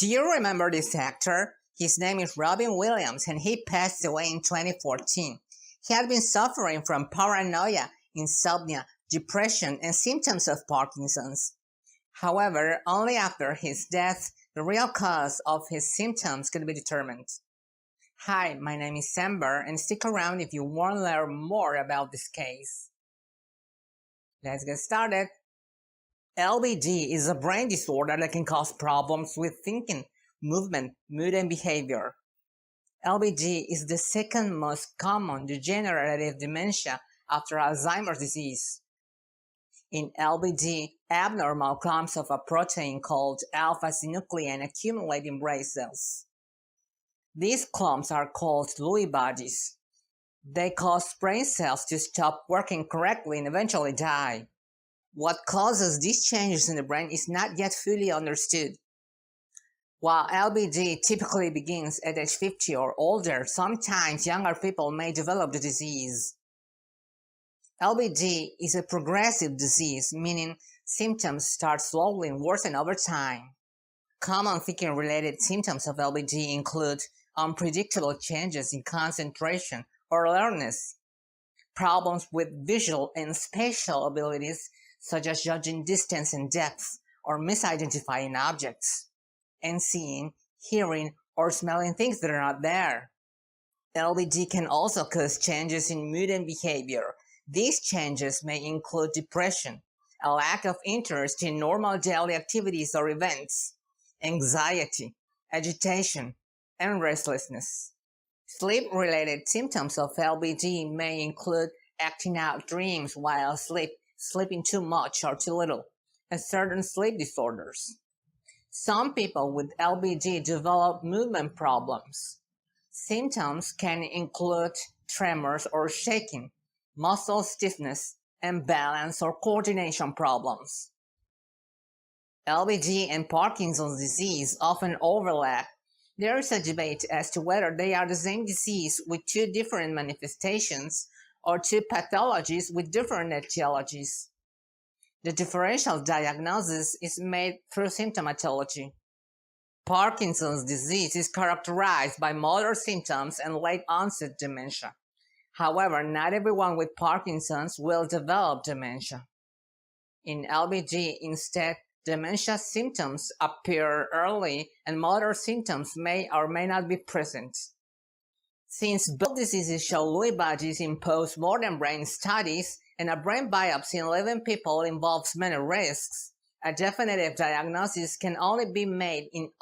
Do you remember this actor? His name is Robin Williams and he passed away in 2014. He had been suffering from paranoia, insomnia, depression, and symptoms of Parkinson's. However, only after his death, the real cause of his symptoms could be determined. Hi, my name is Samber, and stick around if you want to learn more about this case. Let's get started. LBD is a brain disorder that can cause problems with thinking, movement, mood, and behavior. LBD is the second most common degenerative dementia after Alzheimer's disease. In LBD, abnormal clumps of a protein called alpha-synuclein accumulate in brain cells. These clumps are called Lewy bodies. They cause brain cells to stop working correctly and eventually die. What causes these changes in the brain is not yet fully understood. While LBD typically begins at age 50 or older, sometimes younger people may develop the disease. LBD is a progressive disease, meaning symptoms start slowly and worsen over time. Common thinking-related symptoms of LBD include unpredictable changes in concentration or alertness, problems with visual and spatial abilities such as judging distance and depth or misidentifying objects, and seeing, hearing, or smelling things that are not there. LBD can also cause changes in mood and behavior. These changes may include depression, a lack of interest in normal daily activities or events, anxiety, agitation, and restlessness. Sleep-related symptoms of LBD may include acting out dreams while asleep, sleeping too much or too little, and certain sleep disorders. Some people with LBD develop movement problems. Symptoms can include tremors or shaking, muscle stiffness, and balance or coordination problems. LBD and Parkinson's disease often overlap. There is a debate as to whether they are the same disease with two different manifestations or two pathologies with different etiologies. The differential diagnosis is made through symptomatology. Parkinson's disease is characterized by motor symptoms and late-onset dementia. However, not everyone with Parkinson's will develop dementia. In LBD, instead, dementia symptoms appear early and motor symptoms may or may not be present. Since both diseases show Lewy bodies in post-mortem brain studies and a brain biopsy in living people involves many risks, a definitive diagnosis can only be made in